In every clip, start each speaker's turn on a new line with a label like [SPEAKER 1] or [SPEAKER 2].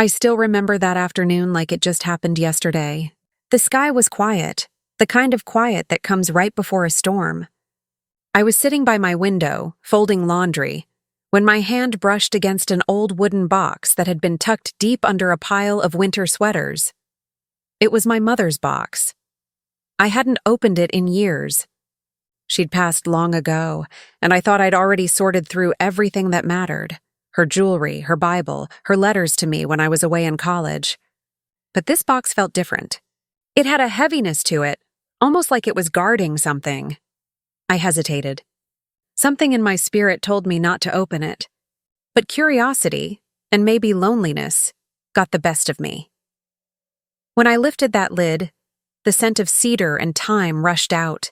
[SPEAKER 1] I still remember that afternoon like it just happened yesterday. The sky was quiet, the kind of quiet that comes right before a storm. I was sitting by my window, folding laundry, when my hand brushed against an old wooden box that had been tucked deep under a pile of winter sweaters. It was my mother's box. I hadn't opened it in years. She'd passed long ago, and I thought I'd already sorted through everything that mattered. Her jewelry, her Bible, her letters to me when I was away in college. But this box felt different. It had a heaviness to it, almost like it was guarding something. I hesitated. Something in my spirit told me not to open it. But curiosity, and maybe loneliness, got the best of me. When I lifted that lid, the scent of cedar and thyme rushed out.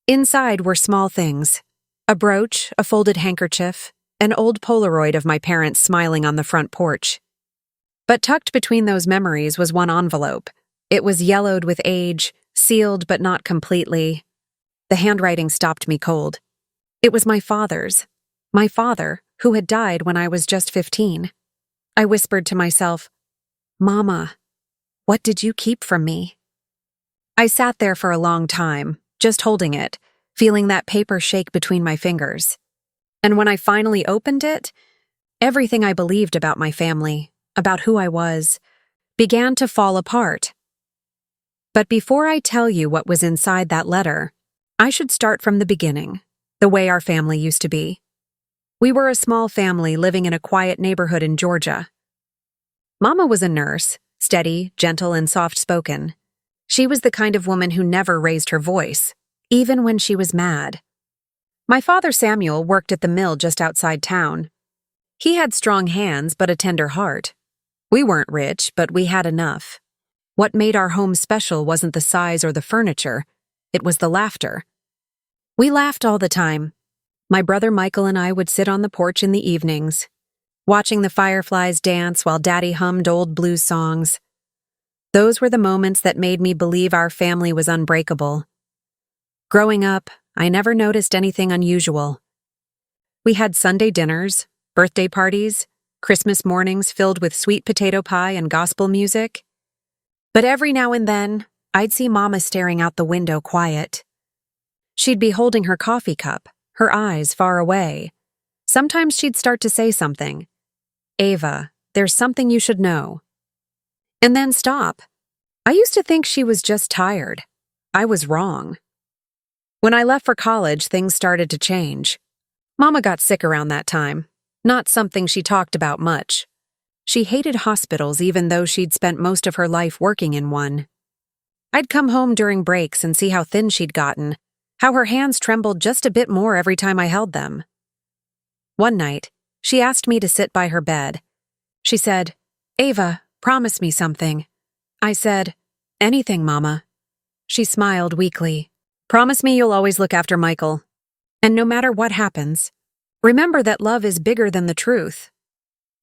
[SPEAKER 1] Inside were small things: a brooch, a folded handkerchief, an old Polaroid of my parents smiling on the front porch. But tucked between those memories was one envelope. It was yellowed with age, sealed but not completely. The handwriting stopped me cold. It was my father's. My father, who had died when I was just 15. I whispered to myself, "Mama, what did you keep from me?" I sat there for a long time, just holding it, feeling that paper shake between my fingers. And when I finally opened it, everything I believed about my family, about who I was, began to fall apart. But before I tell you what was inside that letter, I should start from the beginning, the way our family used to be. We were a small family living in a quiet neighborhood in Georgia. Mama was a nurse, steady, gentle, and soft-spoken. She was the kind of woman who never raised her voice, even when she was mad. My father Samuel worked at the mill just outside town. He had strong hands but a tender heart. We weren't rich, but we had enough. What made our home special wasn't the size or the furniture, it was the laughter. We laughed all the time. My brother Michael and I would sit on the porch in the evenings, watching the fireflies dance while Daddy hummed old blues songs. Those were the moments that made me believe our family was unbreakable. Growing up, I never noticed anything unusual. We had Sunday dinners, birthday parties, Christmas mornings filled with sweet potato pie and gospel music. But every now and then, I'd see Mama staring out the window quiet. She'd be holding her coffee cup, her eyes far away. Sometimes she'd start to say something. "Ava, there's something you should know." And then stop. I used to think she was just tired. I was wrong. When I left for college, things started to change. Mama got sick around that time. Not something she talked about much. She hated hospitals even though she'd spent most of her life working in one. I'd come home during breaks and see how thin she'd gotten, how her hands trembled just a bit more every time I held them. One night, she asked me to sit by her bed. She said, "Ava, promise me something." I said, "Anything, Mama." She smiled weakly. "Promise me you'll always look after Michael. And no matter what happens, remember that love is bigger than the truth."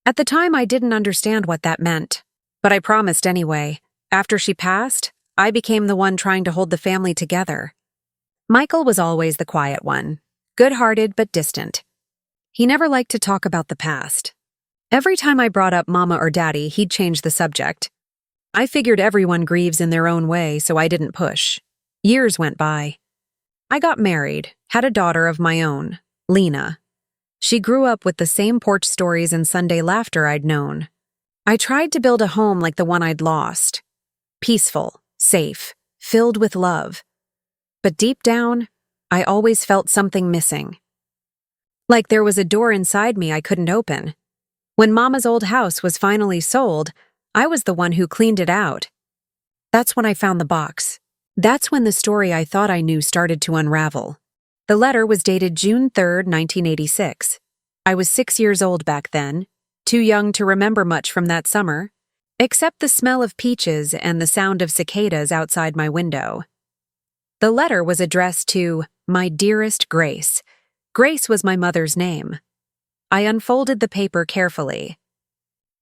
[SPEAKER 1] At the time, I didn't understand what that meant, but I promised anyway. After she passed, I became the one trying to hold the family together. Michael was always the quiet one, good-hearted but distant. He never liked to talk about the past. Every time I brought up Mama or Daddy, he'd change the subject. I figured everyone grieves in their own way, so I didn't push. Years went by. I got married, had a daughter of my own, Lena. She grew up with the same porch stories and Sunday laughter I'd known. I tried to build a home like the one I'd lost. Peaceful, safe, filled with love. But deep down, I always felt something missing. Like there was a door inside me I couldn't open. When Mama's old house was finally sold, I was the one who cleaned it out. That's when I found the box. That's when the story I thought I knew started to unravel. The letter was dated June 3rd, 1986. I was 6 years old back then, too young to remember much from that summer, except the smell of peaches and the sound of cicadas outside my window. The letter was addressed to "My dearest Grace." Grace was my mother's name. I unfolded the paper carefully.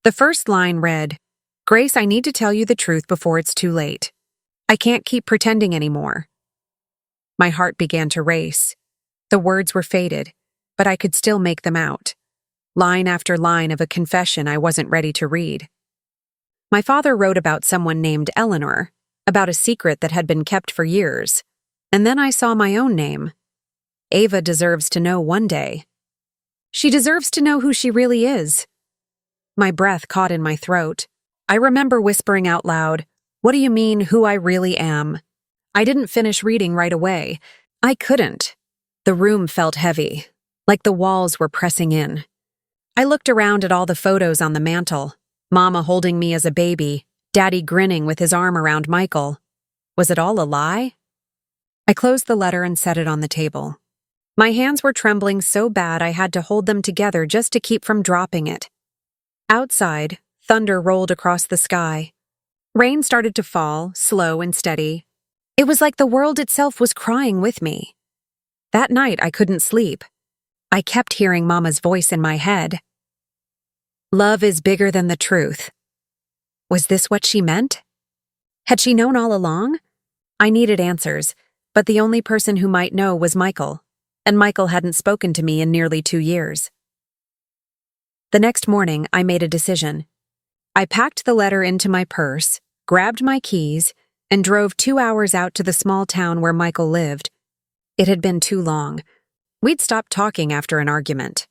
[SPEAKER 1] The first line read, "Grace, I need to tell you the truth before it's too late. I can't keep pretending anymore." My heart began to race. The words were faded, but I could still make them out. Line after line of a confession I wasn't ready to read. My father wrote about someone named Eleanor, about a secret that had been kept for years. And then I saw my own name. Ava deserves to know one day. She deserves to know who she really is. My breath caught in my throat. I remember whispering out loud, "What do you mean, who I really am?" I didn't finish reading right away. I couldn't. The room felt heavy, like the walls were pressing in. I looked around at all the photos on the mantel. Mama holding me as a baby, Daddy grinning with his arm around Michael. Was it all a lie? I closed the letter and set it on the table. My hands were trembling so bad I had to hold them together just to keep from dropping it. Outside, thunder rolled across the sky. Rain started to fall, slow and steady. It was like the world itself was crying with me. That night I couldn't sleep. I kept hearing Mama's voice in my head. Love is bigger than the truth. Was this what she meant? Had she known all along? I needed answers, but the only person who might know was Michael, and Michael hadn't spoken to me in nearly 2 years. The next morning, I made a decision. I packed the letter into my purse, grabbed my keys, and drove 2 hours out to the small town where Michael lived. It had been too long. We'd stopped talking after an argument.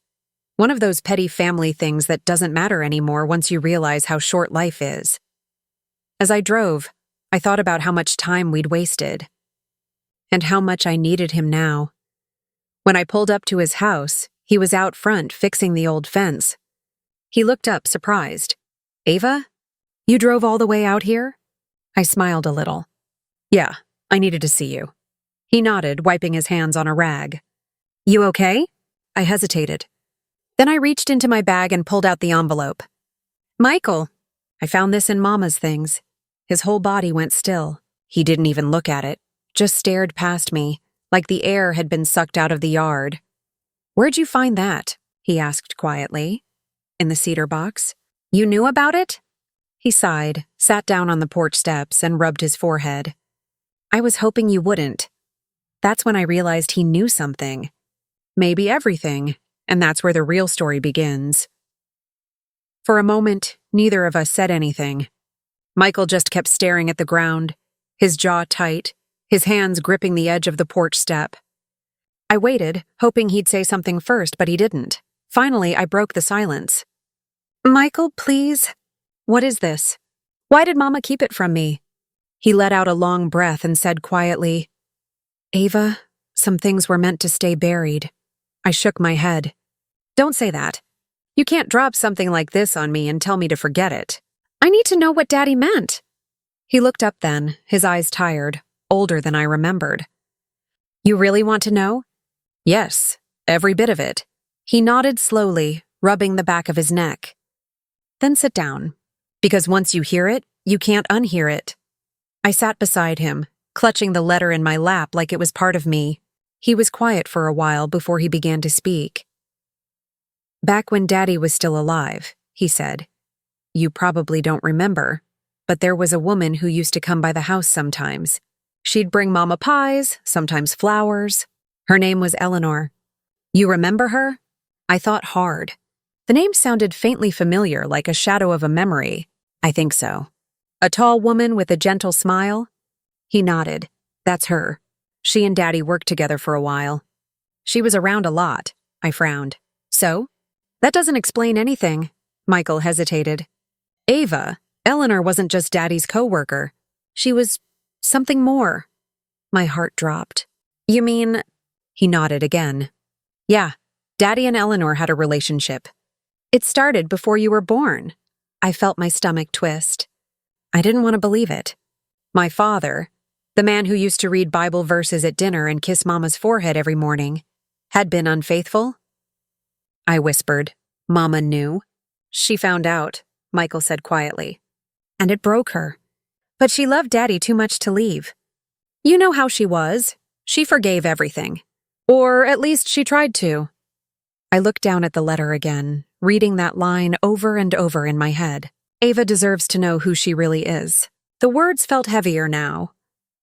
[SPEAKER 1] One of those petty family things that doesn't matter anymore once you realize how short life is. As I drove, I thought about how much time we'd wasted, and how much I needed him now. When I pulled up to his house, he was out front fixing the old fence. He looked up, surprised. "Ava? You drove all the way out here?" I smiled a little. "Yeah, I needed to see you." He nodded, wiping his hands on a rag. "You okay?" I hesitated. Then I reached into my bag and pulled out the envelope. "Michael, I found this in Mama's things." His whole body went still. He didn't even look at it, just stared past me, like the air had been sucked out of the yard. "Where'd you find that?" he asked quietly. "In the cedar box." "You knew about it?" He sighed, sat down on the porch steps, and rubbed his forehead. "I was hoping you wouldn't." That's when I realized he knew something. Maybe everything, and that's where the real story begins. For a moment, neither of us said anything. Michael just kept staring at the ground, his jaw tight, his hands gripping the edge of the porch step. I waited, hoping he'd say something first, but he didn't. Finally, I broke the silence. "Michael, please. What is this? Why did Mama keep it from me?" He let out a long breath and said quietly, "Ava, some things were meant to stay buried." I shook my head. "Don't say that. You can't drop something like this on me and tell me to forget it. I need to know what Daddy meant." He looked up then, his eyes tired, older than I remembered. "You really want to know?" "Yes, every bit of it." He nodded slowly, rubbing the back of his neck. "Then sit down, because once you hear it, you can't unhear it." I sat beside him, clutching the letter in my lap like it was part of me. He was quiet for a while before he began to speak. "Back when Daddy was still alive," he said, "you probably don't remember, but there was a woman who used to come by the house sometimes. She'd bring Mama pies, sometimes flowers. Her name was Eleanor. You remember her?" I thought hard. The name sounded faintly familiar, like a shadow of a memory. "I think so." "A tall woman with a gentle smile?" He nodded. "That's her. She and Daddy worked together for a while." "She was around a lot." I frowned. "So?" "That doesn't explain anything." Michael hesitated. "Ava, Eleanor wasn't just Daddy's co-worker. She was something more." My heart dropped. "You mean—" He nodded again. "Yeah, Daddy and Eleanor had a relationship. It started before you were born." I felt my stomach twist. I didn't want to believe it. My father, the man who used to read Bible verses at dinner and kiss Mama's forehead every morning, had been unfaithful? I whispered. "Mama knew." "She found out," Michael said quietly. "And it broke her. But she loved Daddy too much to leave. You know how she was. She forgave everything. Or at least she tried to." I looked down at the letter again, reading that line over and over in my head. Ava deserves to know who she really is. The words felt heavier now.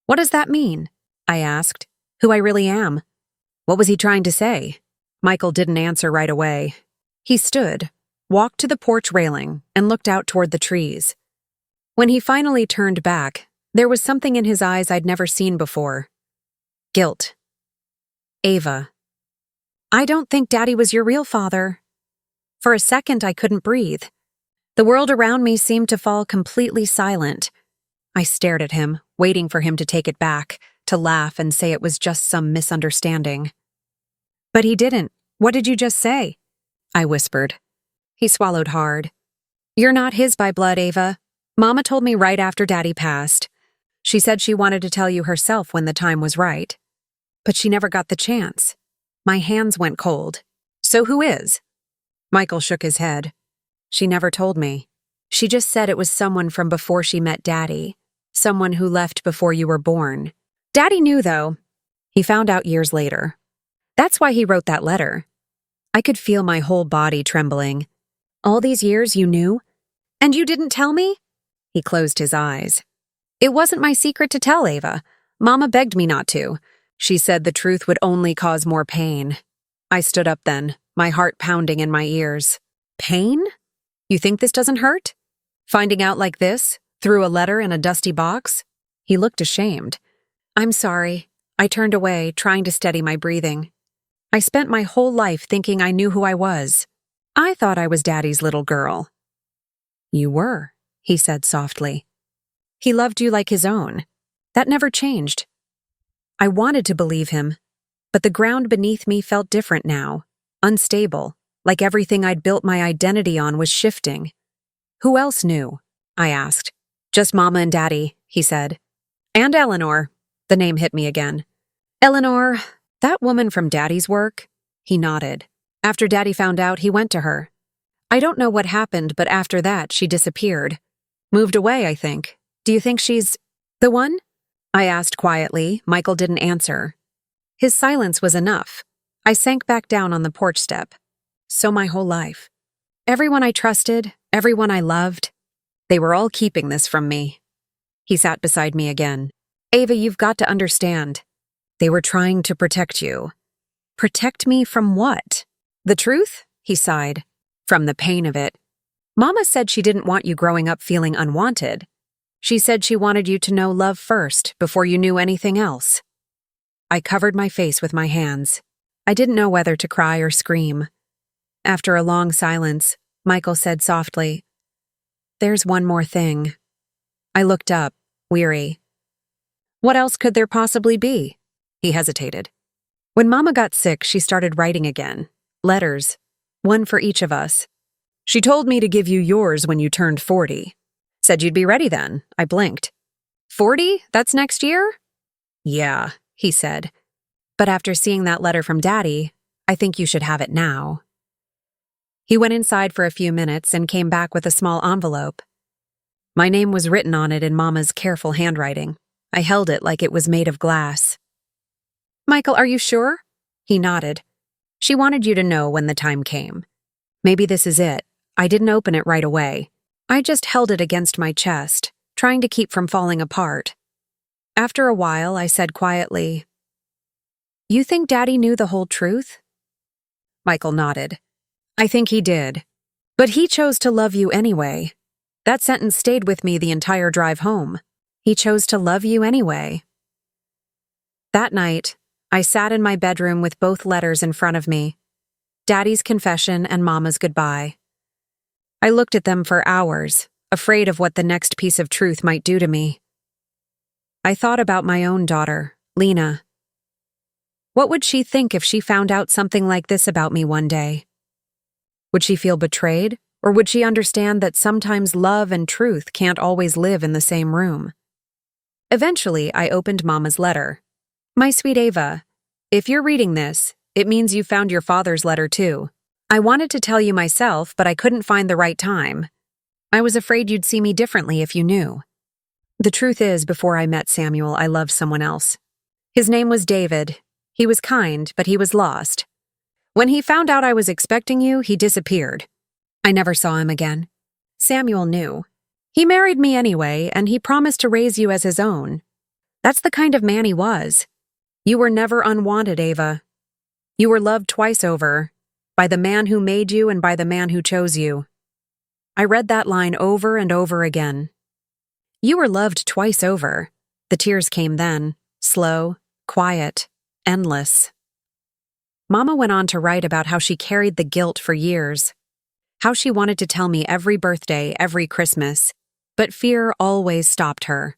[SPEAKER 1] "What does that mean?" I asked. "Who I really am?" What was he trying to say? Michael didn't answer right away. He stood, walked to the porch railing, and looked out toward the trees. When he finally turned back, there was something in his eyes I'd never seen before. Guilt. Ava. I don't think Daddy was your real father. For a second, I couldn't breathe. The world around me seemed to fall completely silent. I stared at him, waiting for him to take it back, to laugh and say it was just some misunderstanding. But he didn't. What did you just say? I whispered. He swallowed hard. You're not his by blood, Ava. Mama told me right after Daddy passed. She said she wanted to tell you herself when the time was right. But she never got the chance. My hands went cold. So who is? Michael shook his head. She never told me. She just said it was someone from before she met Daddy. Someone who left before you were born. Daddy knew, though. He found out years later. That's why he wrote that letter. I could feel my whole body trembling. All these years you knew? And you didn't tell me? He closed his eyes. It wasn't my secret to tell, Ava. Mama begged me not to. She said the truth would only cause more pain. I stood up then, my heart pounding in my ears. Pain? You think this doesn't hurt? Finding out like this, through a letter in a dusty box? He looked ashamed. I'm sorry. I turned away, trying to steady my breathing. I spent my whole life thinking I knew who I was. I thought I was Daddy's little girl. You were, he said softly. He loved you like his own. That never changed. I wanted to believe him, but the ground beneath me felt different now, unstable, like everything I'd built my identity on was shifting. Who else knew? I asked. Just Mama and Daddy, he said. And Eleanor. The name hit me again. Eleanor, that woman from Daddy's work? He nodded. After Daddy found out, he went to her. I don't know what happened, but after that, she disappeared. Moved away, I think. Do you think she's the one? I asked quietly. Michael didn't answer. His silence was enough. I sank back down on the porch step. So my whole life. Everyone I trusted, everyone I loved, they were all keeping this from me. He sat beside me again. Ava, you've got to understand. They were trying to protect you. Protect me from what? The truth? He sighed. From the pain of it. Mama said she didn't want you growing up feeling unwanted. She said she wanted you to know love first before you knew anything else. I covered my face with my hands. I didn't know whether to cry or scream. After a long silence, Michael said softly, There's one more thing. I looked up, weary. What else could there possibly be? He hesitated. When Mama got sick, she started writing again. Letters. One for each of us. She told me to give you yours when you turned 40. Said you'd be ready then. I blinked. 40? That's next year? Yeah, he said. But after seeing that letter from Daddy, I think you should have it now. He went inside for a few minutes and came back with a small envelope. My name was written on it in Mama's careful handwriting. I held it like it was made of glass. Michael, are you sure? He nodded. She wanted you to know when the time came. Maybe this is it. I didn't open it right away. I just held it against my chest, trying to keep from falling apart. After a while, I said quietly, You think Daddy knew the whole truth? Michael nodded. I think he did. But he chose to love you anyway. That sentence stayed with me the entire drive home. He chose to love you anyway. That night, I sat in my bedroom with both letters in front of me, Daddy's confession and Mama's goodbye. I looked at them for hours, afraid of what the next piece of truth might do to me. I thought about my own daughter, Lena. What would she think if she found out something like this about me one day? Would she feel betrayed, or would she understand that sometimes love and truth can't always live in the same room? Eventually, I opened Mama's letter. My sweet Ava, if you're reading this, it means you found your father's letter too. I wanted to tell you myself, but I couldn't find the right time. I was afraid you'd see me differently if you knew. The truth is, before I met Samuel, I loved someone else. His name was David. He was kind, but he was lost. When he found out I was expecting you, he disappeared. I never saw him again. Samuel knew. He married me anyway, and he promised to raise you as his own. That's the kind of man he was. You were never unwanted, Ava. You were loved twice over, by the man who made you and by the man who chose you. I read that line over and over again. You were loved twice over. The tears came then, slow, quiet, endless. Mama went on to write about how she carried the guilt for years, how she wanted to tell me every birthday, every Christmas, but fear always stopped her.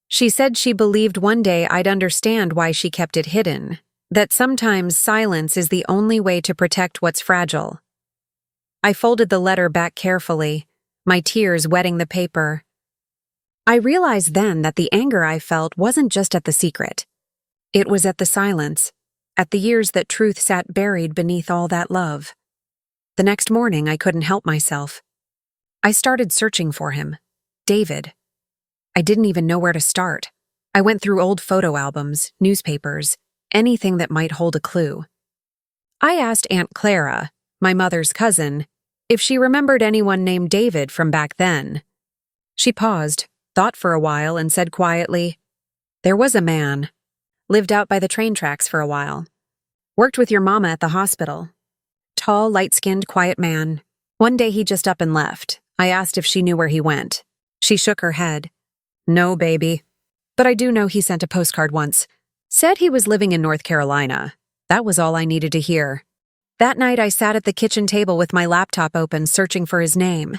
[SPEAKER 1] She said she believed one day I'd understand why she kept it hidden, that sometimes silence is the only way to protect what's fragile. I folded the letter back carefully, my tears wetting the paper. I realized then that the anger I felt wasn't just at the secret. It was at the silence, at the years that truth sat buried beneath all that love. The next morning, I couldn't help myself. I started searching for him. David. I didn't even know where to start. I went through old photo albums, newspapers, anything that might hold a clue. I asked Aunt Clara, my mother's cousin, if she remembered anyone named David from back then. She paused, thought for a while, and said quietly, "There was a man. Lived out by the train tracks for a while. Worked with your mama at the hospital. Tall, light-skinned, quiet man. One day he just up and left. I asked if she knew where he went. She shook her head. No, baby. But I do know he sent a postcard once. Said he was living in North Carolina. That was all I needed to hear. That night I sat at the kitchen table with my laptop open searching for his name.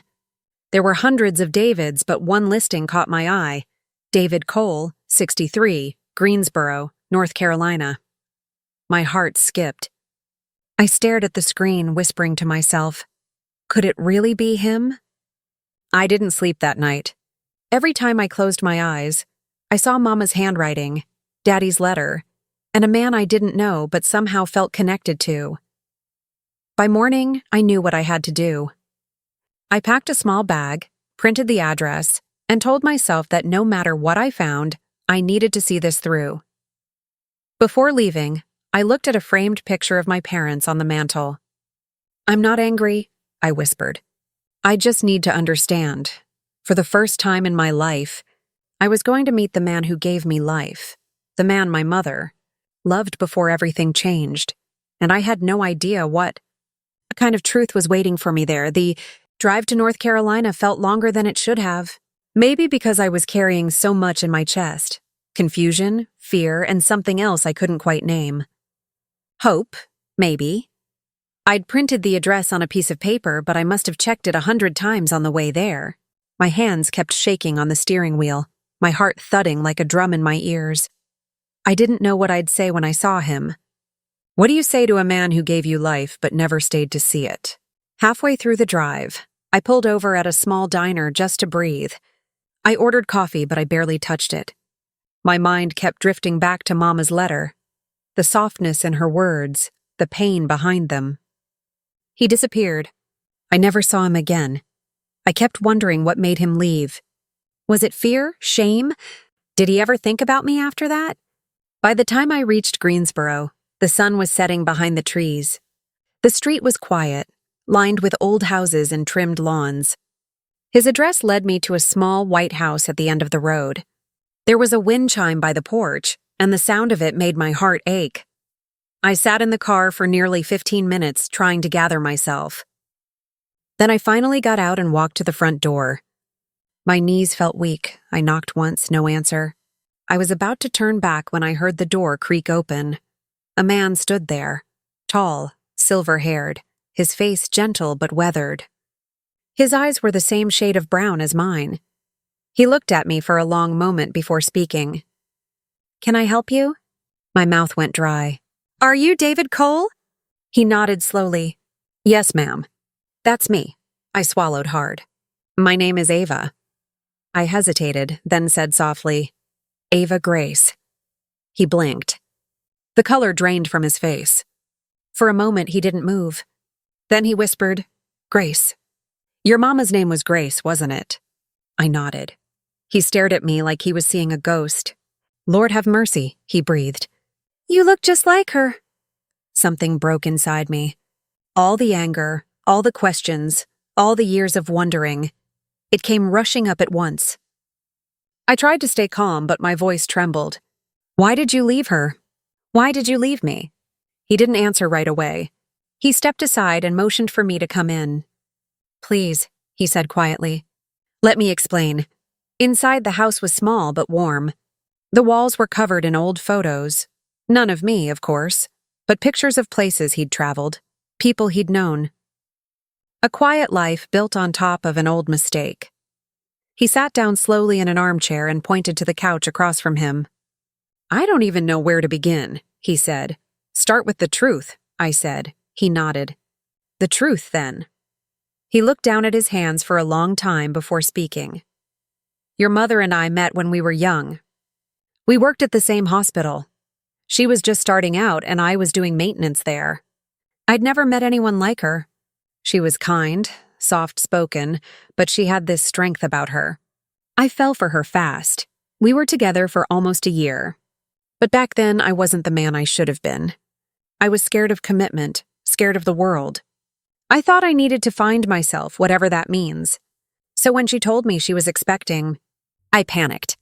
[SPEAKER 1] There were hundreds of Davids, but one listing caught my eye. David Cole, 63, Greensboro, North Carolina. My heart skipped. I stared at the screen, whispering to myself, could it really be him? I didn't sleep that night. Every time I closed my eyes, I saw Mama's handwriting, Daddy's letter, and a man I didn't know but somehow felt connected to. By morning, I knew what I had to do. I packed a small bag, printed the address, and told myself that no matter what I found, I needed to see this through. Before leaving, I looked at a framed picture of my parents on the mantel. I'm not angry, I whispered. I just need to understand. For the first time in my life, I was going to meet the man who gave me life, the man my mother loved before everything changed, and I had no idea what kind of truth was waiting for me there. The drive to North Carolina felt longer than it should have, maybe because I was carrying so much in my chest, confusion, fear, and something else I couldn't quite name. Hope, maybe. I'd printed the address on a piece of paper, but I must have checked it 100 times on the way there. My hands kept shaking on the steering wheel, my heart thudding like a drum in my ears. I didn't know what I'd say when I saw him. What do you say to a man who gave you life but never stayed to see it? Halfway through the drive, I pulled over at a small diner just to breathe. I ordered coffee, but I barely touched it. My mind kept drifting back to Mama's letter, the softness in her words, the pain behind them. He disappeared. I never saw him again. I kept wondering what made him leave. Was it fear? Shame? Did he ever think about me after that? By the time I reached Greensboro, the sun was setting behind the trees. The street was quiet, lined with old houses and trimmed lawns. His address led me to a small white house at the end of the road. There was a wind chime by the porch, and the sound of it made my heart ache. I sat in the car for nearly 15 minutes trying to gather myself. Then I finally got out and walked to the front door. My knees felt weak. I knocked once, no answer. I was about to turn back when I heard the door creak open. A man stood there, tall, silver-haired, his face gentle but weathered. His eyes were the same shade of brown as mine. He looked at me for a long moment before speaking. "Can I help you?" My mouth went dry. "Are you David Cole?" He nodded slowly. "Yes, ma'am. That's me." I swallowed hard. "My name is Ava." I hesitated, then said softly, "Ava Grace." He blinked. The color drained from his face. For a moment, he didn't move. Then he whispered, "Grace. Your mama's name was Grace, wasn't it?" I nodded. He stared at me like he was seeing a ghost. "Lord have mercy," he breathed. "You look just like her." Something broke inside me. All the anger, all the questions, all the years of wondering. It came rushing up at once. I tried to stay calm, but my voice trembled. "Why did you leave her? Why did you leave me?" He didn't answer right away. He stepped aside and motioned for me to come in. "Please," he said quietly. "Let me explain. Inside, the house was small but warm. The walls were covered in old photos. None of me, of course, but pictures of places he'd traveled, people he'd known. A quiet life built on top of an old mistake. He sat down slowly in an armchair and pointed to the couch across from him. "I don't even know where to begin," he said. "Start with the truth," I said. He nodded. "The truth, then." He looked down at his hands for a long time before speaking. "Your mother and I met when we were young. We worked at the same hospital. She was just starting out and I was doing maintenance there. I'd never met anyone like her. She was kind, soft-spoken, but she had this strength about her. I fell for her fast. We were together for almost a year. But back then, I wasn't the man I should have been. I was scared of commitment, scared of the world. I thought I needed to find myself, whatever that means. So when she told me she was expecting, I panicked.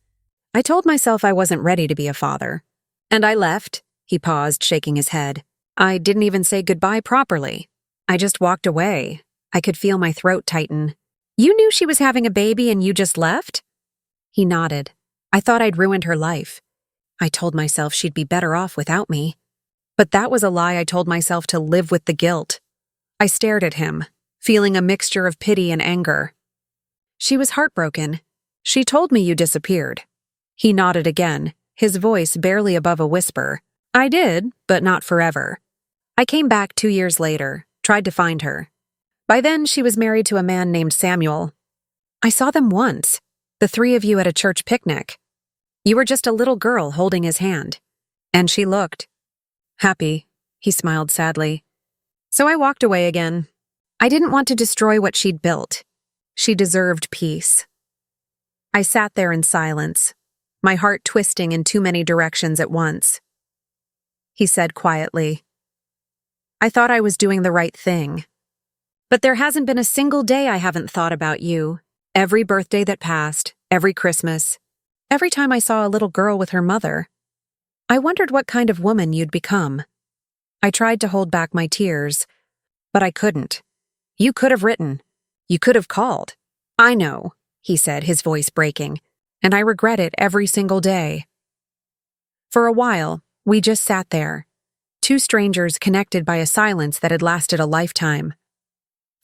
[SPEAKER 1] I told myself I wasn't ready to be a father. And I left." He paused, shaking his head. "I didn't even say goodbye properly. I just walked away. I could feel my throat tighten." "You knew she was having a baby and you just left?" He nodded. "I thought I'd ruined her life. I told myself she'd be better off without me. But that was a lie I told myself to live with the guilt." I stared at him, feeling a mixture of pity and anger. "She was heartbroken. She told me you disappeared." He nodded again, his voice barely above a whisper. "I did, but not forever. I came back 2 years later, tried to find her. By then, she was married to a man named Samuel. I saw them once, the three of you at a church picnic. You were just a little girl holding his hand. And she looked happy." He smiled sadly. "So I walked away again. I didn't want to destroy what she'd built. She deserved peace." I sat there in silence, my heart twisting in too many directions at once. He said quietly, "I thought I was doing the right thing. But there hasn't been a single day I haven't thought about you. Every birthday that passed, every Christmas, every time I saw a little girl with her mother. I wondered what kind of woman you'd become. I tried to hold back my tears, but I couldn't. You could have written. You could have called. I know," he said, his voice breaking, "and I regret it every single day." For a while, we just sat there, two strangers connected by a silence that had lasted a lifetime.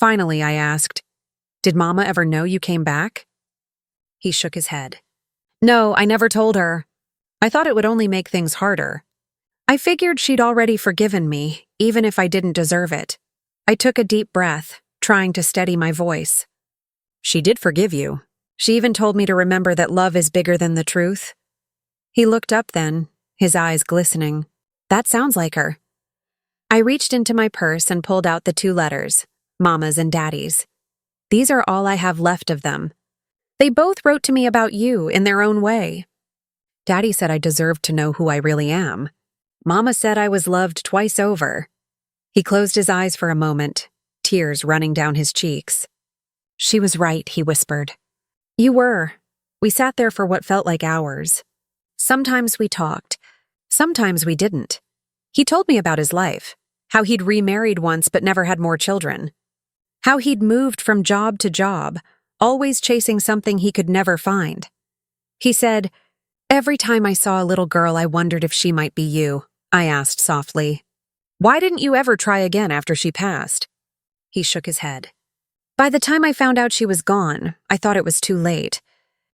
[SPEAKER 1] Finally, I asked, "Did Mama ever know you came back?" He shook his head. "No, I never told her. I thought it would only make things harder. I figured she'd already forgiven me, even if I didn't deserve it." I took a deep breath, trying to steady my voice. "She did forgive you. She even told me to remember that love is bigger than the truth." He looked up then, his eyes glistening. "That sounds like her." I reached into my purse and pulled out the 2 letters, Mama's and Daddy's. These are all I have left of them. They both wrote to me about you in their own way. Daddy said I deserved to know who I really am. Mama said I was loved twice over. He closed his eyes for a moment, tears running down his cheeks. "She was right," he whispered. "You were." We sat there for what felt like hours. Sometimes we talked. Sometimes we didn't. He told me about his life, how he'd remarried once but never had more children, how he'd moved from job to job, always chasing something he could never find. He said, "Every time I saw a little girl, I wondered if she might be you." I asked softly, "Why didn't you ever try again after she passed?" He shook his head. "By the time I found out she was gone, I thought it was too late.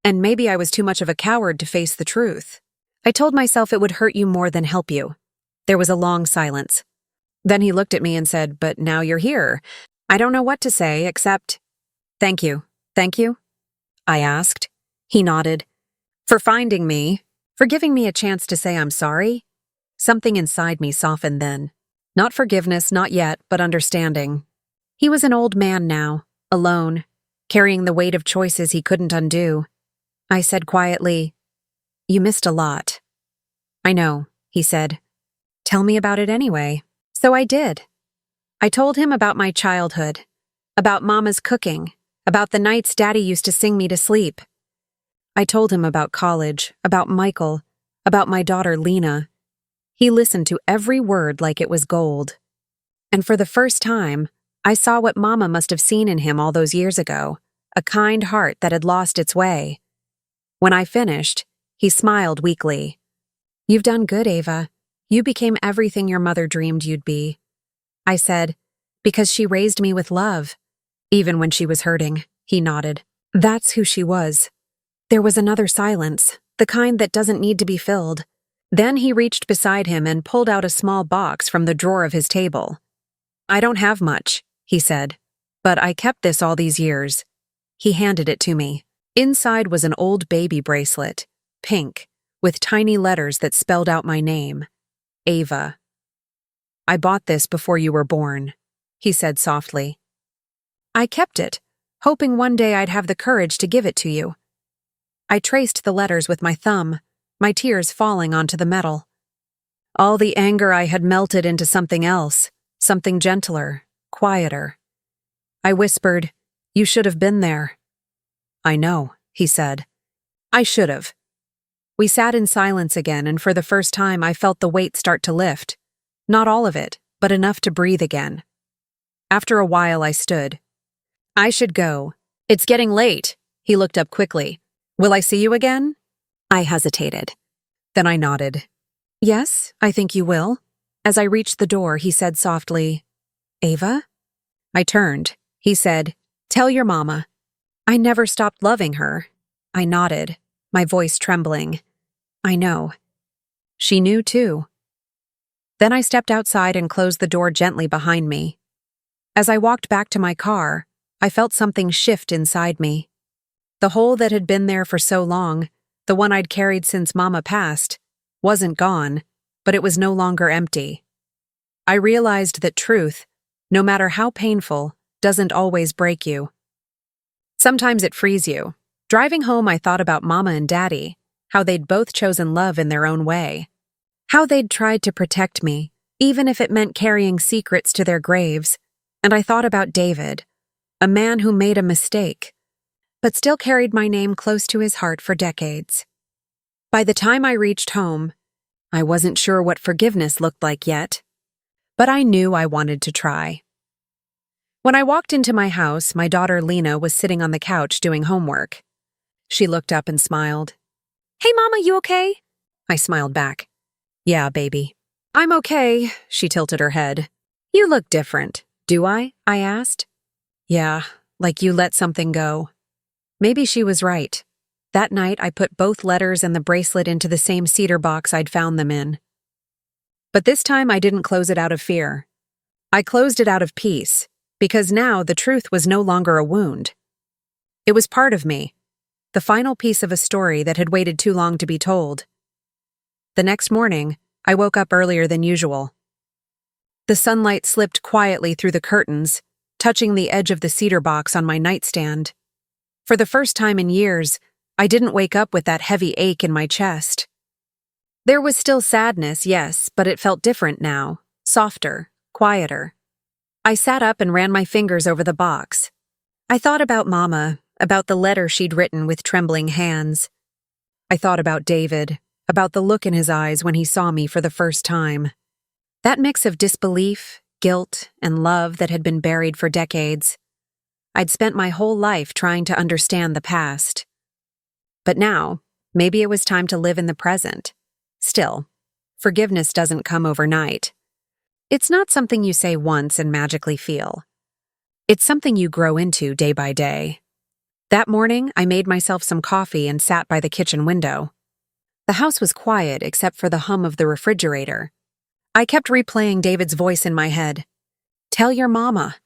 [SPEAKER 1] And maybe I was too much of a coward to face the truth. I told myself it would hurt you more than help you." There was a long silence. Then he looked at me and said, "But now you're here. I don't know what to say except, thank you." "Thank you?" I asked. He nodded. "For finding me, for giving me a chance to say I'm sorry." Something inside me softened then. Not forgiveness, not yet, but understanding. He was an old man now, alone, carrying the weight of choices he couldn't undo. I said quietly, "You missed a lot." "I know," he said. "Tell me about it anyway." So I did. I told him about my childhood, about Mama's cooking, about the nights Daddy used to sing me to sleep. I told him about college, about Michael, about my daughter Lena. He listened to every word like it was gold. And for the first time, I saw what Mama must have seen in him all those years ago, a kind heart that had lost its way. When I finished, he smiled weakly. "You've done good, Ava. You became everything your mother dreamed you'd be." I said, "Because she raised me with love." "Even when she was hurting," he nodded. "That's who she was." There was another silence, the kind that doesn't need to be filled. Then he reached beside him and pulled out a small box from the drawer of his table. "I don't have much," he said, "but I kept this all these years." He handed it to me. Inside was an old baby bracelet, pink, with tiny letters that spelled out my name, Ava. "I bought this before you were born," he said softly. "I kept it, hoping one day I'd have the courage to give it to you." I traced the letters with my thumb, my tears falling onto the metal. All the anger I had melted into something else, something gentler, quieter. I whispered, "You should have been there." "I know," he said. "I should have." We sat in silence again, and for the first time I felt the weight start to lift. Not all of it, but enough to breathe again. After a while I stood. "I should go. It's getting late." He looked up quickly. "Will I see you again?" I hesitated. Then I nodded. "Yes, I think you will." As I reached the door, he said softly, "Ava?" I turned. He said, "Tell your mama." I never stopped loving her. I nodded, my voice trembling. "I know." She knew too. Then I stepped outside and closed the door gently behind me. As I walked back to my car, I felt something shift inside me. The hole that had been there for so long, the one I'd carried since Mama passed, wasn't gone, but it was no longer empty. I realized that truth, no matter how painful, doesn't always break you. Sometimes it frees you. Driving home, I thought about Mama and Daddy, how they'd both chosen love in their own way. How they'd tried to protect me, even if it meant carrying secrets to their graves. And I thought about David, a man who made a mistake, but still carried my name close to his heart for decades. By the time I reached home, I wasn't sure what forgiveness looked like yet, but I knew I wanted to try. When I walked into my house, my daughter Lena was sitting on the couch doing homework. She looked up and smiled. "Hey, Mama, you okay?" I smiled back. "Yeah, baby." "I'm okay," she tilted her head. "You look different." "Do I?" I asked. "Yeah, like you let something go." Maybe she was right. That night, I put both letters and the bracelet into the same cedar box I'd found them in. But this time, I didn't close it out of fear. I closed it out of peace, because now the truth was no longer a wound. It was part of me, the final piece of a story that had waited too long to be told. The next morning, I woke up earlier than usual. The sunlight slipped quietly through the curtains, touching the edge of the cedar box on my nightstand. For the first time in years, I didn't wake up with that heavy ache in my chest. There was still sadness, yes, but it felt different now, softer, quieter. I sat up and ran my fingers over the box. I thought about Mama, about the letter she'd written with trembling hands. I thought about David, about the look in his eyes when he saw me for the first time. That mix of disbelief, guilt, and love that had been buried for decades. I'd spent my whole life trying to understand the past. But now, maybe it was time to live in the present. Still, forgiveness doesn't come overnight. It's not something you say once and magically feel. It's something you grow into day by day. That morning, I made myself some coffee and sat by the kitchen window. The house was quiet except for the hum of the refrigerator. I kept replaying David's voice in my head. "Tell your mama."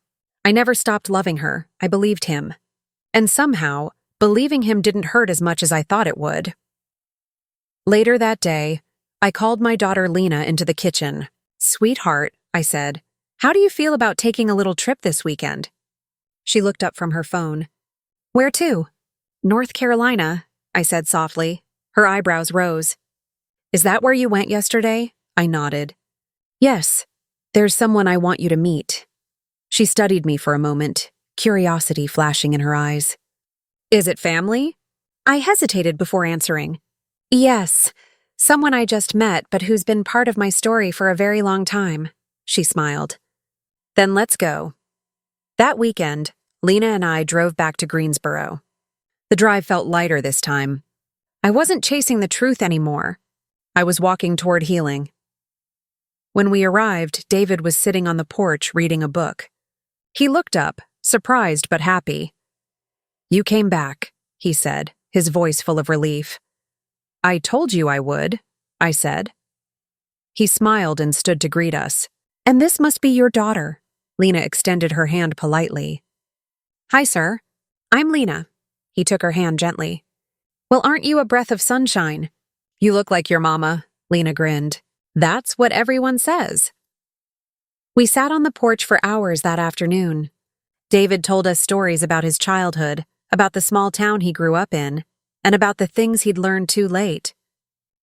[SPEAKER 1] I never stopped loving her. I believed him. And somehow, believing him didn't hurt as much as I thought it would. Later that day, I called my daughter Lena into the kitchen. "Sweetheart," I said, "how do you feel about taking a little trip this weekend?" She looked up from her phone. "Where to?" "North Carolina," I said softly. Her eyebrows rose. "Is that where you went yesterday?" I nodded. "Yes. There's someone I want you to meet." She studied me for a moment, curiosity flashing in her eyes. "Is it family?" I hesitated before answering. "Yes, someone I just met but who's been part of my story for a very long time," she smiled. "Then let's go." That weekend, Lena and I drove back to Greensboro. The drive felt lighter this time. I wasn't chasing the truth anymore. I was walking toward healing. When we arrived, David was sitting on the porch reading a book. He looked up, surprised but happy. "You came back," he said, his voice full of relief. "I told you I would," I said. He smiled and stood to greet us. "And this must be your daughter." Lena extended her hand politely. "Hi, sir. I'm Lena." He took her hand gently. "Well, aren't you a breath of sunshine?" "You look like your mama," Lena grinned. "That's what everyone says." We sat on the porch for hours that afternoon. David told us stories about his childhood, about the small town he grew up in, and about the things he'd learned too late.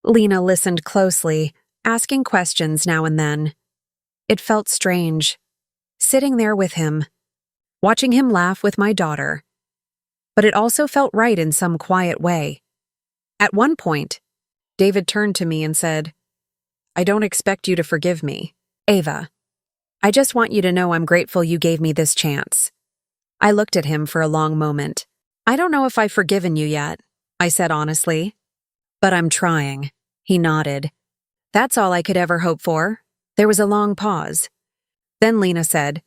[SPEAKER 1] Lena listened closely, asking questions now and then. It felt strange, sitting there with him, watching him laugh with my daughter. But it also felt right in some quiet way. At one point, David turned to me and said, "I don't expect you to forgive me, Ava. I just want you to know I'm grateful you gave me this chance." I looked at him for a long moment. "I don't know if I've forgiven you yet," I said honestly. "But I'm trying," he nodded. "That's all I could ever hope for." There was a long pause. Then Lena said,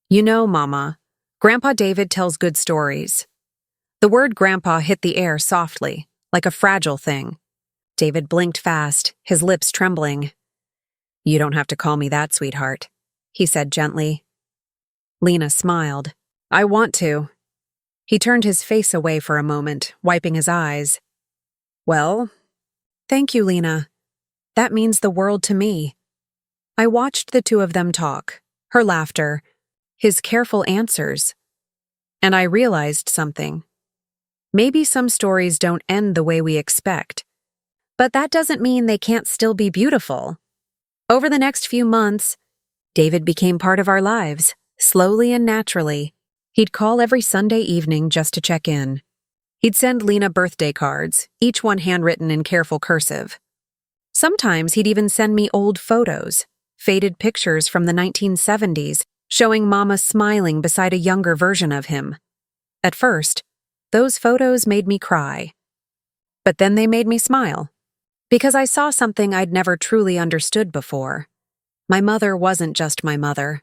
[SPEAKER 1] "You know, Mama, Grandpa David tells good stories." The word grandpa hit the air softly, like a fragile thing. David blinked fast, his lips trembling. "You don't have to call me that, sweetheart," he said gently. Lena smiled. "I want to." He turned his face away for a moment, wiping his eyes. "Well, thank you, Lena. That means the world to me." I watched the two of them talk, her laughter, his careful answers, and I realized something. Maybe some stories don't end the way we expect, but that doesn't mean they can't still be beautiful. Over the next few months, David became part of our lives, slowly and naturally. He'd call every Sunday evening just to check in. He'd send Lena birthday cards, each one handwritten in careful cursive. Sometimes he'd even send me old photos, faded pictures from the 1970s, showing Mama smiling beside a younger version of him. At first, those photos made me cry. But then they made me smile, because I saw something I'd never truly understood before. My mother wasn't just my mother.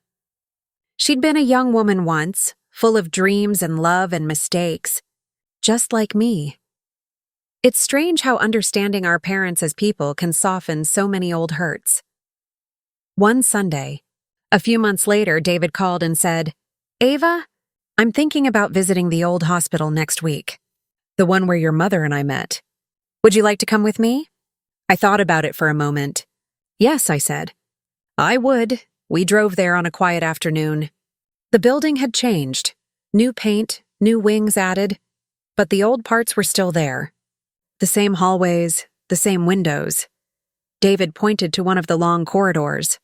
[SPEAKER 1] She'd been a young woman once, full of dreams and love and mistakes, just like me. It's strange how understanding our parents as people can soften so many old hurts. One Sunday, a few months later, David called and said, "Ava, I'm thinking about visiting the old hospital next week, the one where your mother and I met. Would you like to come with me?" I thought about it for a moment. "Yes," I said. "I would." We drove there on a quiet afternoon. The building had changed. New paint, new wings added, but the old parts were still there. The same hallways, the same windows. David pointed to one of the long corridors.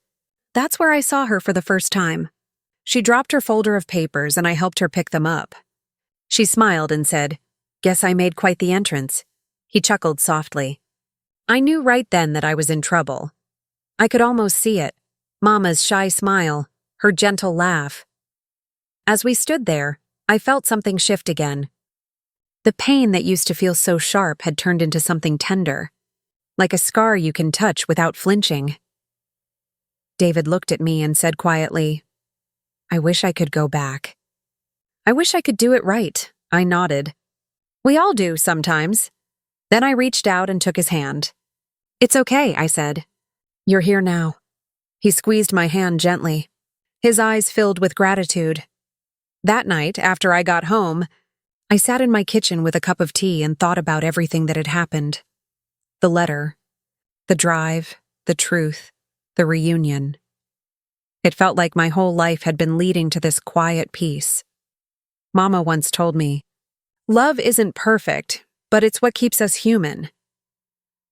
[SPEAKER 1] "That's where I saw her for the first time." She dropped her folder of papers and I helped her pick them up. She smiled and said, "Guess I made quite the entrance." He chuckled softly. I knew right then that I was in trouble. I could almost see it, Mama's shy smile, her gentle laugh. As we stood there, I felt something shift again. The pain that used to feel so sharp had turned into something tender, like a scar you can touch without flinching. David looked at me and said quietly, "I wish I could go back." "I wish I could do it right," I nodded. "We all do sometimes." Then I reached out and took his hand. "It's okay," I said. "You're here now." He squeezed my hand gently. His eyes filled with gratitude. That night, after I got home, I sat in my kitchen with a cup of tea and thought about everything that had happened. The letter, the drive, the truth, the reunion. It felt like my whole life had been leading to this quiet peace. Mama once told me, "Love isn't perfect, but it's what keeps us human."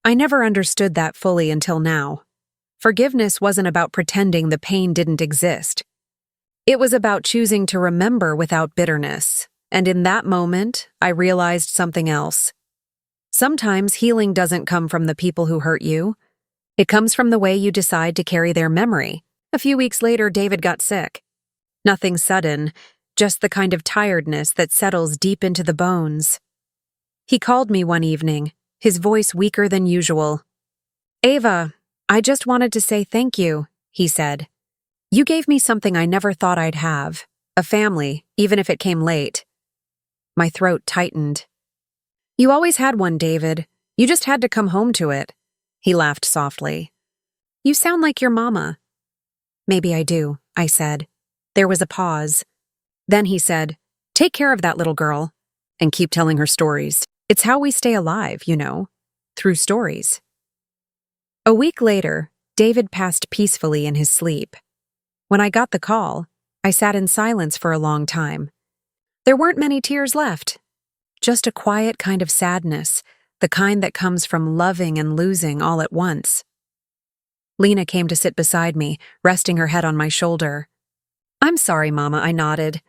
[SPEAKER 1] I never understood that fully until now. Forgiveness wasn't about pretending the pain didn't exist. It was about choosing to remember without bitterness, and in that moment, I realized something else. Sometimes healing doesn't come from the people who hurt you. It comes from the way you decide to carry their memory. A few weeks later, David got sick. Nothing sudden, just the kind of tiredness that settles deep into the bones. He called me one evening, his voice weaker than usual. "Ava, I just wanted to say thank you," he said. "You gave me something I never thought I'd have, a family, even if it came late." My throat tightened. "You always had one, David. You just had to come home to it." He laughed softly. "You sound like your mama." "Maybe I do," I said. There was a pause. Then he said, "Take care of that little girl and keep telling her stories. It's how we stay alive, through stories." A week later, David passed peacefully in his sleep. When I got the call, I sat in silence for a long time. There weren't many tears left, just a quiet kind of sadness, the kind that comes from loving and losing all at once. Lena came to sit beside me, resting her head on my shoulder. "I'm sorry, Mama," I nodded.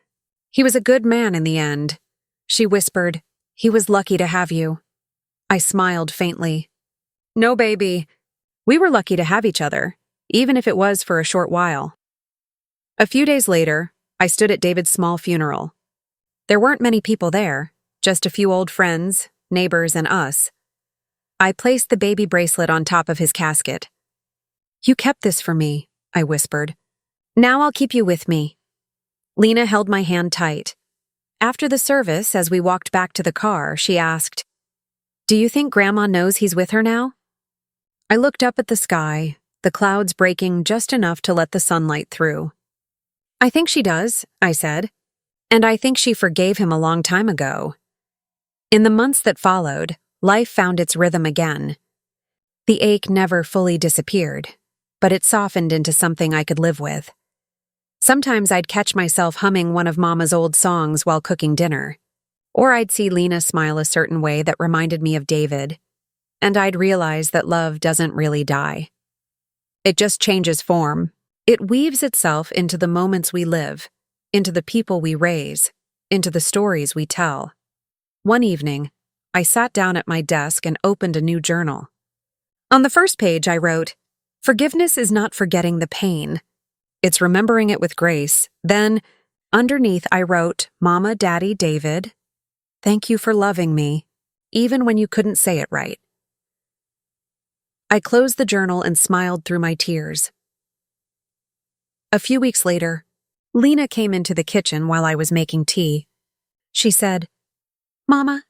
[SPEAKER 1] "He was a good man in the end." She whispered, "He was lucky to have you." I smiled faintly. "No, baby. We were lucky to have each other, even if it was for a short while." A few days later, I stood at David's small funeral. There weren't many people there, just a few old friends, neighbors, and us. I placed the baby bracelet on top of his casket. "You kept this for me," I whispered. "Now I'll keep you with me." Lena held my hand tight. After the service, as we walked back to the car, she asked, "Do you think Grandma knows he's with her now?" I looked up at the sky, the clouds breaking just enough to let the sunlight through. "I think she does," I said, "and I think she forgave him a long time ago." In the months that followed, life found its rhythm again. The ache never fully disappeared, but it softened into something I could live with. Sometimes I'd catch myself humming one of Mama's old songs while cooking dinner, or I'd see Lena smile a certain way that reminded me of David, and I'd realize that love doesn't really die. It just changes form. It weaves itself into the moments we live, into the people we raise, into the stories we tell. One evening, I sat down at my desk and opened a new journal. On the first page, I wrote, "Forgiveness is not forgetting the pain. It's remembering it with grace." Then, underneath, I wrote, "Mama, Daddy, David, thank you for loving me, even when you couldn't say it right." I closed the journal and smiled through my tears. A few weeks later, Lena came into the kitchen while I was making tea. She said, "Mama,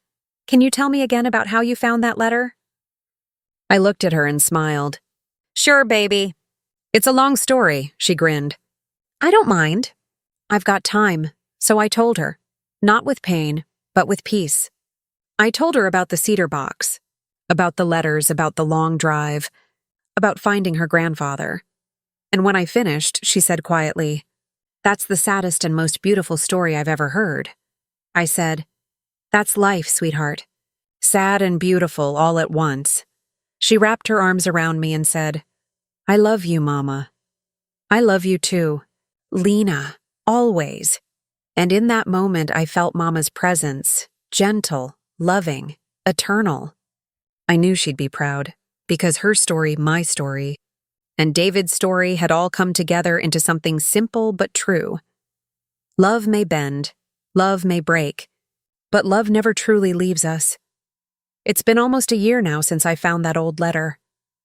[SPEAKER 1] can you tell me again about how you found that letter?" I looked at her and smiled. "Sure, baby. It's a long story," she grinned. "I don't mind. I've got time." So I told her, not with pain, but with peace. I told her about the cedar box, about the letters, about the long drive, about finding her grandfather. And when I finished, she said quietly, "That's the saddest and most beautiful story I've ever heard." I said, "That's life, sweetheart. Sad and beautiful all at once." She wrapped her arms around me and said, "I love you, Mama. I love you too. Lena, always." And in that moment, I felt Mama's presence, gentle, loving, eternal. I knew she'd be proud, because her story, my story, and David's story had all come together into something simple but true. Love may bend, love may break, but love never truly leaves us. It's been almost a year now since I found that old letter,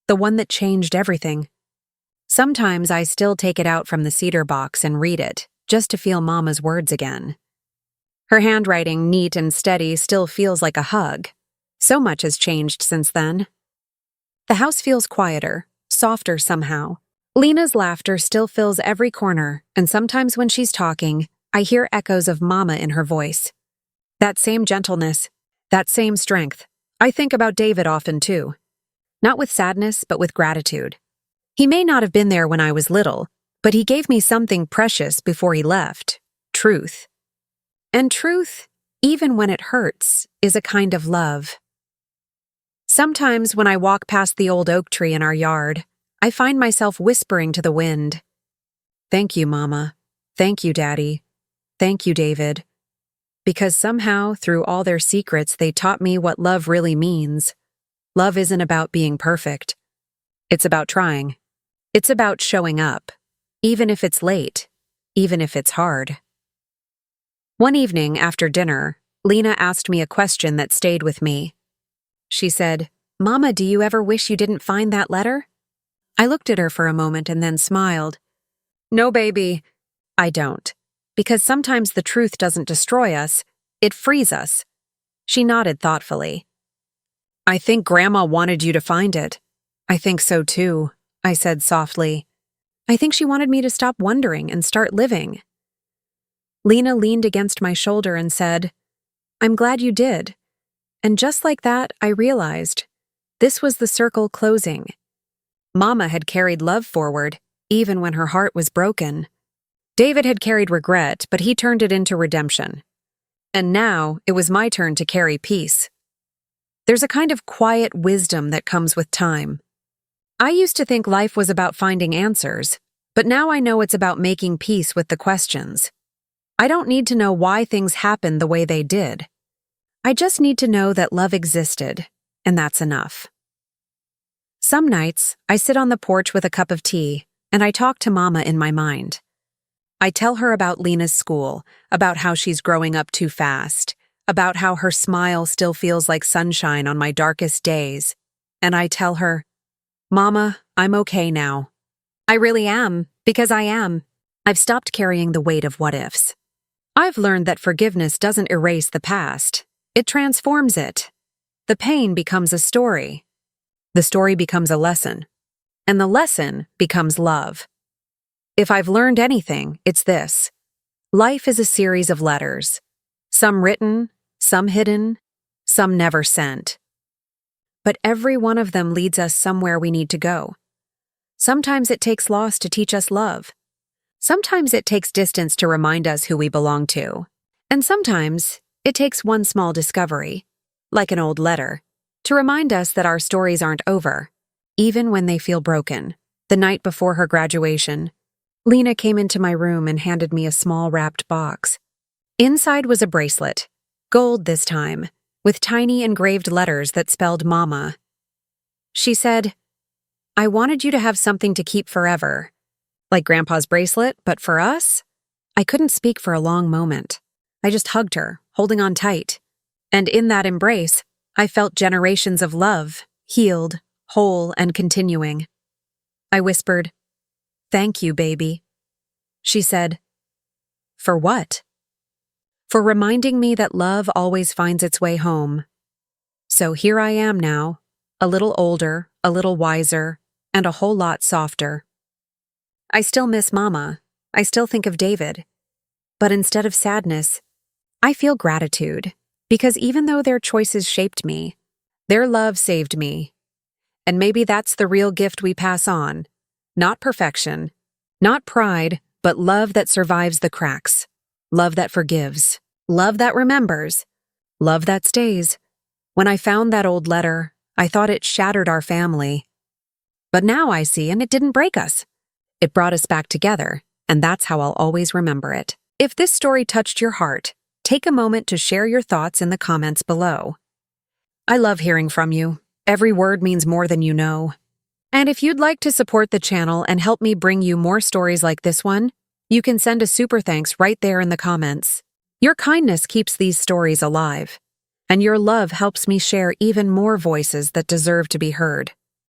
[SPEAKER 1] the one that changed everything. Sometimes I still take it out from the cedar box and read it, just to feel Mama's words again. Her handwriting, neat and steady, still feels like a hug. So much has changed since then. The house feels quieter, softer somehow. Lena's laughter still fills every corner, and sometimes when she's talking, I hear echoes of Mama in her voice. That same gentleness, that same strength. I think about David often too. Not with sadness, but with gratitude. He may not have been there when I was little, but he gave me something precious before he left: truth. And truth, even when it hurts, is a kind of love. Sometimes when I walk past the old oak tree in our yard, I find myself whispering to the wind, "Thank you, Mama. Thank you, Daddy. Thank you, David." Because somehow, through all their secrets, they taught me what love really means. Love isn't about being perfect. It's about trying. It's about showing up, even if it's late, even if it's hard. One evening after dinner, Lena asked me a question that stayed with me. She said, "Mama, do you ever wish you didn't find that letter?" I looked at her for a moment and then smiled. "No, baby, I don't. Because sometimes the truth doesn't destroy us, it frees us." She nodded thoughtfully. "I think Grandma wanted you to find it." "I think so too," I said softly. "I think she wanted me to stop wondering and start living." Lena leaned against my shoulder and said, "I'm glad you did." And just like that, I realized this was the circle closing. Mama had carried love forward, even when her heart was broken. David had carried regret, but he turned it into redemption. And now it was my turn to carry peace. There's a kind of quiet wisdom that comes with time. I used to think life was about finding answers, but now I know it's about making peace with the questions. I don't need to know why things happened the way they did. I just need to know that love existed, and that's enough. Some nights, I sit on the porch with a cup of tea, and I talk to Mama in my mind. I tell her about Lena's school, about how she's growing up too fast, about how her smile still feels like sunshine on my darkest days, and I tell her, "Mama, I'm okay now." I really am, because I am. I've stopped carrying the weight of what-ifs. I've learned that forgiveness doesn't erase the past. It transforms it. The pain becomes a story. The story becomes a lesson. And the lesson becomes love. If I've learned anything, it's this. Life is a series of letters. Some written, some hidden, some never sent. But every one of them leads us somewhere we need to go. Sometimes it takes loss to teach us love. Sometimes it takes distance to remind us who we belong to. And sometimes it takes one small discovery, like an old letter, to remind us that our stories aren't over, even when they feel broken. The night before her graduation, Lena came into my room and handed me a small wrapped box. Inside was a bracelet, gold this time, with tiny engraved letters that spelled Mama. She said, "I wanted you to have something to keep forever." Like Grandpa's bracelet, but for us? I couldn't speak for a long moment. I just hugged her, holding on tight. And in that embrace, I felt generations of love, healed, whole, and continuing. I whispered, "Thank you, baby." She said, "For what?" "For reminding me that love always finds its way home." So here I am now, a little older, a little wiser, and a whole lot softer. I still miss Mama. I still think of David. But instead of sadness, I feel gratitude, because even though their choices shaped me, their love saved me. And maybe that's the real gift we pass on. Not perfection, not pride, but love that survives the cracks. Love that forgives. Love that remembers. Love that stays. When I found that old letter, I thought it shattered our family. But now I see, and it didn't break us. It brought us back together, and that's how I'll always remember it. If this story touched your heart, take a moment to share your thoughts in the comments below. I love hearing from you. Every word means more than you know. And if you'd like to support the channel and help me bring you more stories like this one, you can send a super thanks right there in the comments. Your kindness keeps these stories alive, and your love helps me share even more voices that deserve to be heard.